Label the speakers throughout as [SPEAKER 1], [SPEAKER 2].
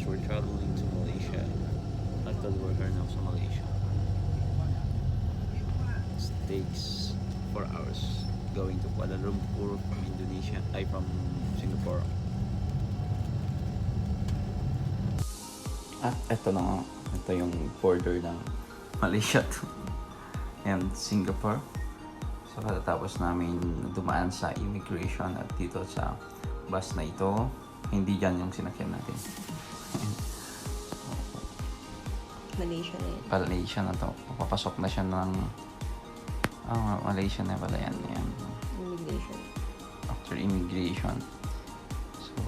[SPEAKER 1] we're traveling to Malaysia. Actually, we're here now to Malaysia. It takes 4 hours going to Kuala Lumpur from Indonesia. From Singapore. At eto na nga. Ito yung border ng Malaysia to and Singapore. So katatapos namin dumaan sa immigration at dito sa bus na ito, hindi dyan yung sinakyan natin.
[SPEAKER 2] Malaysia na yun.
[SPEAKER 1] Malaysia na to. Papasok na siya ng Malaysia na pala yan.
[SPEAKER 2] Immigration.
[SPEAKER 1] After immigration. So,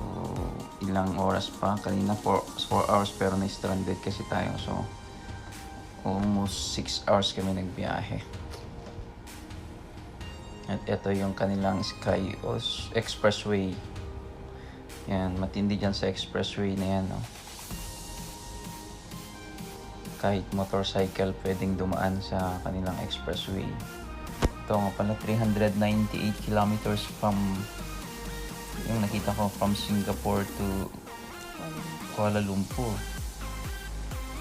[SPEAKER 1] ilang oras pa. Kanina 4 hours pero na-stranded kasi tayo. So, almost 6 hours kami nagbiyahe. At ito yung kanilang Sky Expressway. Yan, matindi dyan sa expressway na yan. No? Kahit motorcycle pwedeng dumaan sa kanilang expressway. Ito nga pala 398 kilometers from yung nakita ko from Singapore to Kuala Lumpur.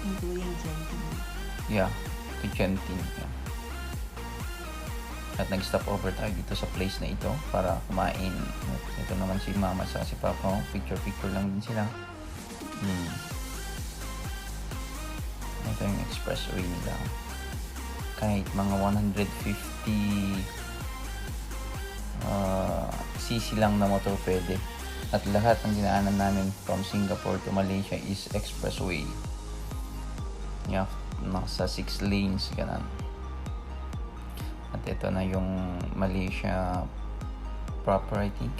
[SPEAKER 2] Including Genting.
[SPEAKER 1] Yeah, to Genting. Yeah. At nag-stop over tayo dito sa place na ito para kumain. At ito naman si mama sa si papa. Picture lang din sila. Ito yung expressway nila. Kahit mga 150 cc lang na motor pwede. At lahat ng dinaanan namin from Singapore to Malaysia is expressway. Yeah, nasa 6 lanes ganun. At ito na yung Malaysia proper, I think.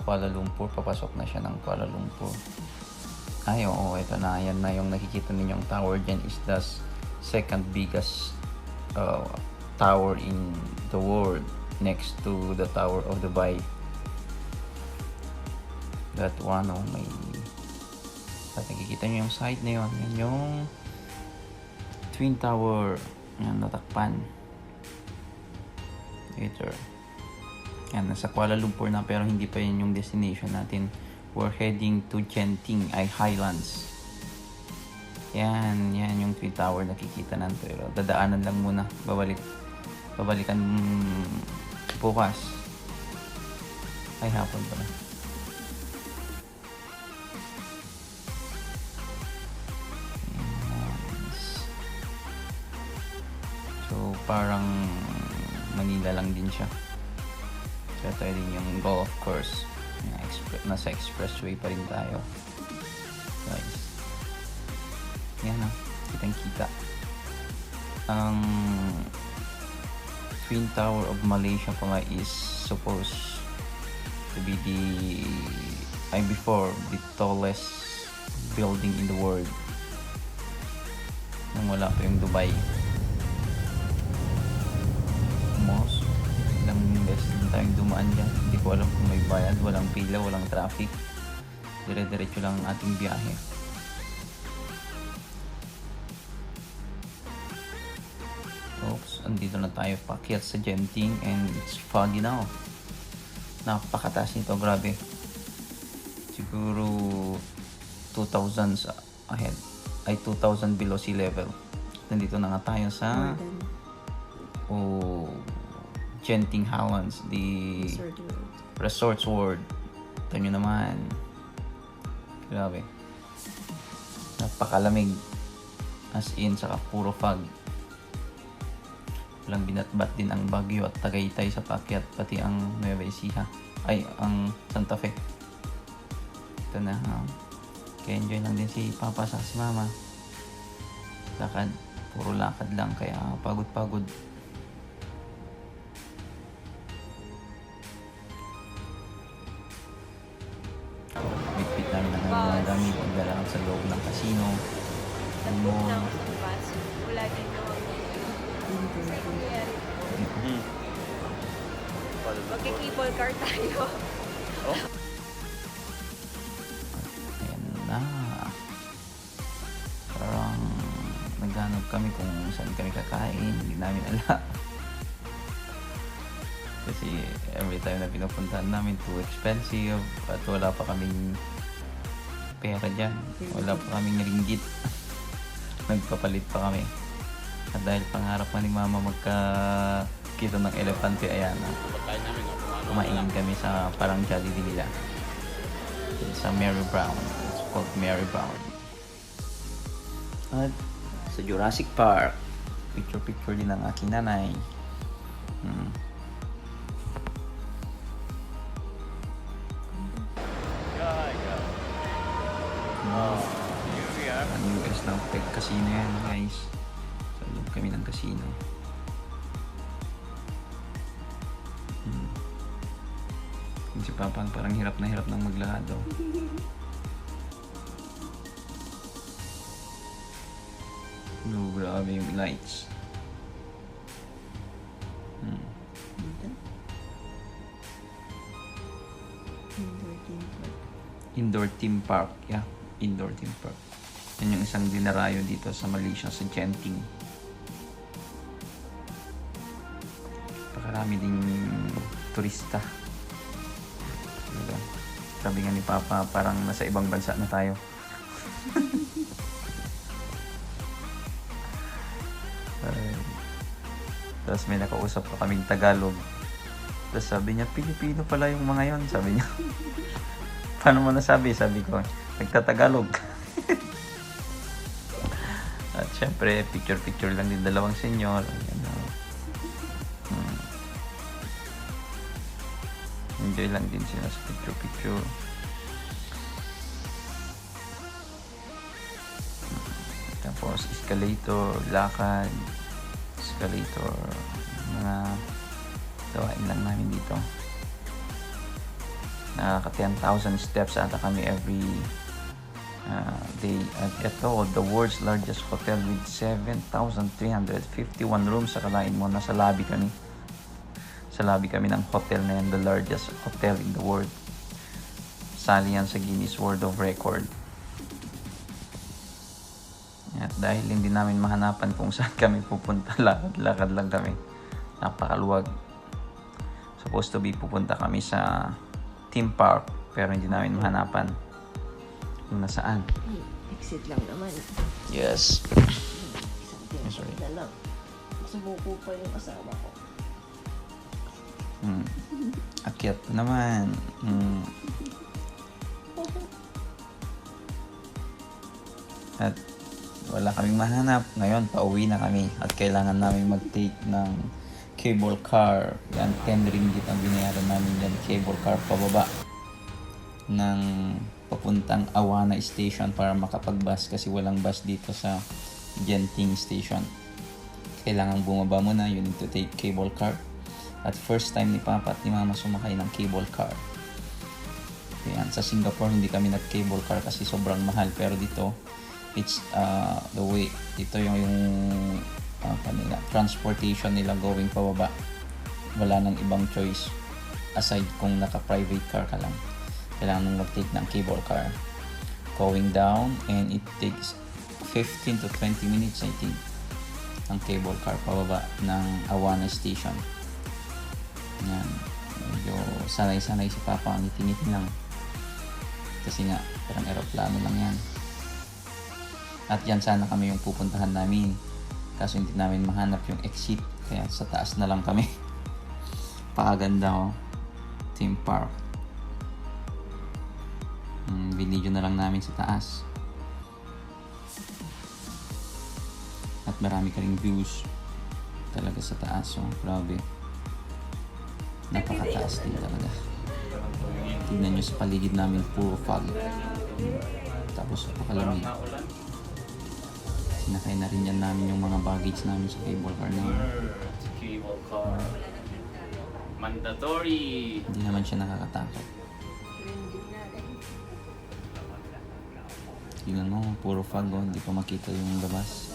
[SPEAKER 1] Kuala Lumpur, papasok na siya ng Kuala Lumpur. Ay, oo, ito na. Yan na yung nakikita ninyong tower dyan is the second biggest tower in the world next to the Tower of Dubai. That one, oh, may... At nakikita nyo yung side na yun. Yan yung Twin Tower. Yan, natakpan. Later. Yan, nasa Kuala Lumpur na pero hindi pa yun yung destination natin. We're heading to Genting, ay Highlands. Yan yung Twin Tower nakikita natin. Pero dadaanan lang muna. Babalikan bukas. Ay, hapon pala. So, parang Manila lang din siya. So, ito din yung golf course. Nasa expressway pa rin tayo. Guys. Yan na. Kitang-kita. Ang Twin Tower of Malaysia pala is supposed to be before the tallest building in the world. Nung wala pa yung Dubai. Ilang beses din tayong dumaan dyan. Hindi ko alam kung may bayad, walang pila, walang traffic. Dire-diretso lang ang ating biyahe. Oops, andito na tayo paakyat sa Genting and it's foggy now. Napakataas nito, grabe. Siguro 2,000 ahead. Ay 2,000 below sea level. Nandito na nga tayo sa Genting Highlands, the Resorts World. Ito nyo naman. Grabe. Napakalamig. As in, saka puro fog. Walang binatbat din ang Baguio at Tagaytay sa paakyat, pati ang Nueva Ecija. Ay, ang Santa Fe. Ito na. Kaya enjoy lang din si Papa sa si Mama. Lakad. Puro lakad lang, kaya pagod-pagod. Bitbit namin ng mga gamit. Pagdala lang sa loob ng casino.
[SPEAKER 2] Nag-book na ako sa bus. Wala din ako. Magkikibol car tayo.
[SPEAKER 1] Ayan na. Parang naghanap kami kung saan kami kakain. Hindi namin alam. Kasi every time na pinupuntahan namin too expensive at wala pa kaming pera dyan. Wala pa kaming ringgit. Nagpapalit pa kami. At dahil pangarap pa ni Mama magkakita ng elepante, ayan, kumain kami sa parang Jollibee nila. Sa Mary Brown. It's called Mary Brown. At sa Jurassic Park, picture din ng aking nanay. Ang US lang peg casino yan, guys. Sa loob kami ng casino. Si Papa parang hirap na hirap nang maglakad daw. No, grabe yung lights. Indoor theme park. Yeah, indoor theme park. Yan yung isang dinarayo dito sa Malaysia, sa Genting. Pakarami ding turista. Diba? Sabi nga ni Papa, parang nasa ibang bansa na tayo. Tapos may nakausap pa kaming Tagalog. Tapos sabi niya, Pilipino pala yung mga yon, sabi niya. Paano mo nasabi? Sabi ko, nagtatagalog. At syempre, picture lang din dalawang senyor. Enjoy lang din sila sa picture. Tapos escalator, lakad, escalator, mga gawain lang namin dito. Nakaka 10,000 steps ata kami every day. At ito, the world's largest hotel with 7,351 rooms. Sakalain mo, nasa lobby kami. Sa lobby kami ng hotel na yan, the largest hotel in the world. Sali yan sa Guinness World of Record. At dahil hindi namin mahanapan kung saan kami pupunta, lakad lang kami. Napakaluwag. Supposed to be pupunta kami sa theme park, pero hindi namin mahanapan kung nasaan.
[SPEAKER 3] Exit lang naman.
[SPEAKER 1] Yes.
[SPEAKER 3] Isang
[SPEAKER 1] Sorry.
[SPEAKER 3] na lang. Sumuko pa yung asawa ko.
[SPEAKER 1] Akyat naman. At wala kaming mahanap. Ngayon, pauwi na kami. At kailangan namin mag-take ng cable car. Yan, 10 ringgit ang binayaran namin yan. Cable car pababa ng papuntang Awana Station para makapag-bus kasi walang bus dito sa Genting Station. Kailangan bumaba muna. You need to take cable car. At first time ni Papa at ni Mama sumakay ng cable car. Ayan, sa Singapore hindi kami nag-cable car kasi sobrang mahal. Pero dito, it's the way, ito yung kanila, transportation nila going pababa. Wala nang ibang choice aside kung naka-private car ka lang. Kailangan mong mag-take ng cable car. Going down, and it takes 15 to 20 minutes I think ang cable car pababa ng Awana Station. Yan. Medyo sanay-sanay si Papa, ang ngiti-ngiti lang. Kasi nga, parang aeroplano lang yan. At yan sana kami yung pupuntahan namin. Kaso hindi namin mahanap yung exit. Kaya sa taas na lang kami. Pakaganda oh. Theme park. Video na lang namin sa taas. At marami ka ring views talaga sa taas. Oh. Grabe. Napakataas din talaga. Tingnan nyo sa paligid namin, puro fog. Tapos napakalamig. Sinakay na rin yan namin yung mga baggage namin sa cable car na yun.
[SPEAKER 4] Cable car. Mandatory.
[SPEAKER 1] Hindi naman siya nakakatakot. Tingnan mo, puro fog oh. Hindi pa makita yung labas.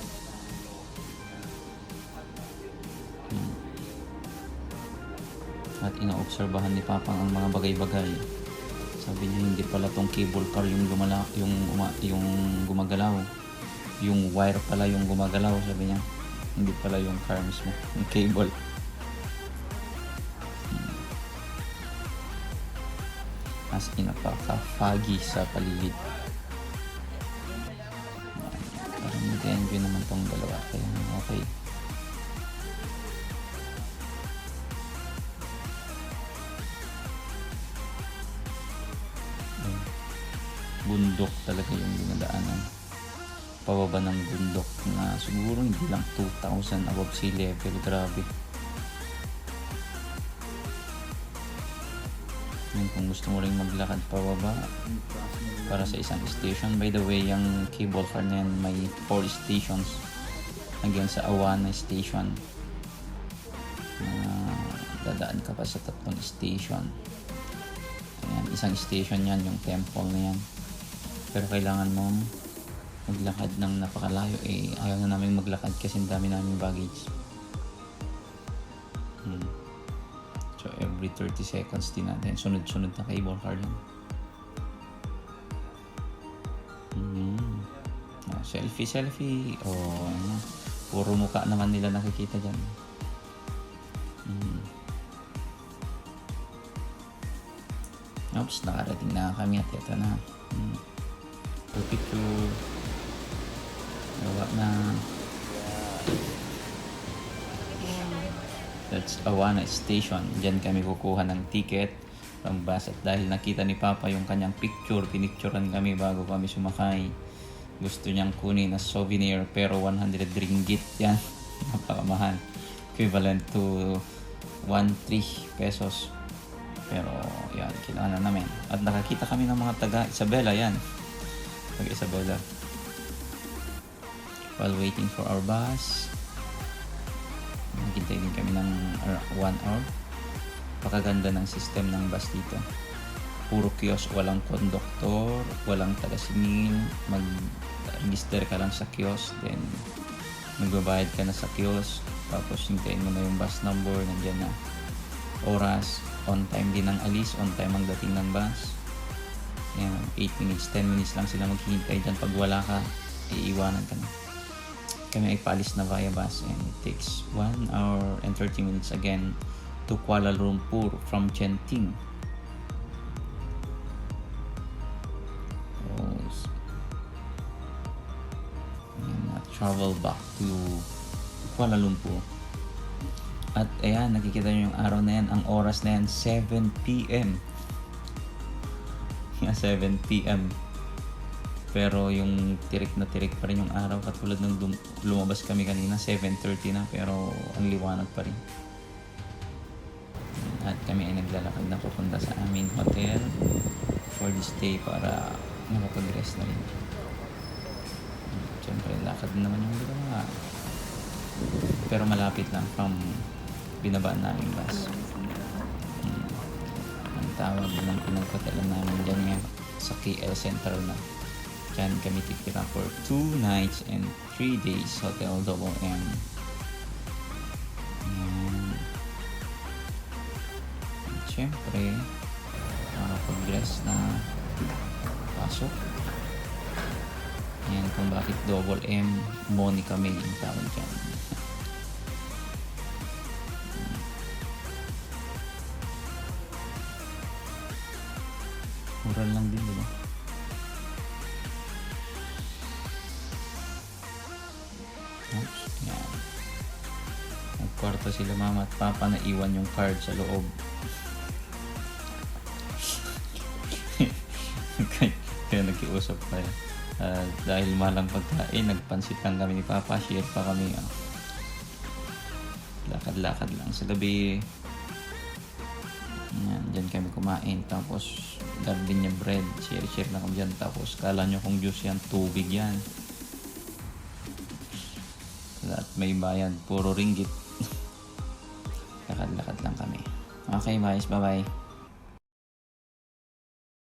[SPEAKER 1] At inaobserbahan ni Papa ang mga bagay-bagay. Sabi niya hindi pala tong cable car yung gumagalaw. Yung wire pala yung gumagalaw, sabi niya. Hindi pala yung car mismo, yung cable. As in, napaka-foggy sa paligid. nag-enjoy naman tong dalawa. Kaya okay. Bundok talaga yung dinadaanan. Pababa ng bundok na siguro hindi lang 2,000 above sea level. Grabe. Yan, kung gusto mo rin maglakad pababa para sa isang station. By the way, yung cable car na yan may 4 stations hanggang sa Awana station. Dadaan ka pa sa 3 station. Ayan, isang station yan, yung temple na yan. Pero kailangan mong maglakad ng napakalayo. Ayaw na namin maglakad kasi ang dami namin baggage. So every 30 seconds din natin sunod-sunod na cable car yun. Selfie. Ano, puro mukha naman nila nakikita dyan. Oops, nakarating na kami at ito na. Picture. Gawa na. That's Awana Station. Diyan kami kukuha ng ticket from bus. At dahil nakita ni Papa yung kanyang picture, pinicturean kami bago kami sumakay. Gusto niyang kunin na souvenir pero 100 ringgit yan. Napakamahal. Equivalent to 13 pesos. Pero yan, kailangan na namin. At nakakita kami ng mga taga Isabela yan. Taga Isabela. While waiting for our bus, naghintay din kami ng 1 hour. Pakaganda ng system ng bus dito. Puro kiosk, walang konduktor, walang taga-singil. Mag-register ka lang sa kiosk, then magbabayad ka na sa kiosk. Tapos hintayin mo na yung bus number, nandiyan na. Oras, on time din ang alis, on time ang dating ng bus. Yan, 8 minutes, 10 minutes lang sila maghihintay dyan. Pag wala ka, iiwanan ka na. Kami ay paalis na via bus and it takes 1 hour and 30 minutes again to Kuala Lumpur from Genting. Travel back to Kuala Lumpur. At ayan, nakikita nyo yung araw na yan. Ang oras na yan, 7 p.m. 7 p.m. Pero yung tirik na tirik pa rin yung araw. Katulad ng lumabas kami kanina, 7:30 na. Pero ang liwanag pa rin. At kami ay naglalakad na pupunta sa aming hotel for this day para makapag-rest na rin. Siyempre, lakad naman yung dalawa. Pero malapit lang from binabaan namin bus. Ang tawag ng pinaghotelan namin dyan nga sa KL Central na. Diyan kami titira for 2 nights and 3 days. Hotel Double M. At syempre, makapag-dress na pasok. Yan kung bakit Double M, Monica May yung tawag dyan. Mura lang din, diba? Oops, yan. Nagkwarto sila mama at papa na iwan yung card sa loob. Kaya nagkiusap tayo. Dahil malang pagkain, nagpansit lang kami ni Papa, share pa kami. Lakad-lakad lang sa gabi. Yan, dyan kami kumain. Tapos, gardenia bread, share lang kami dyan. Tapos, kala nyo kung juice yan, tubig yan. At may bayad, puro ringgit. Lakad-lakad lang kami. Okay guys, bye-bye.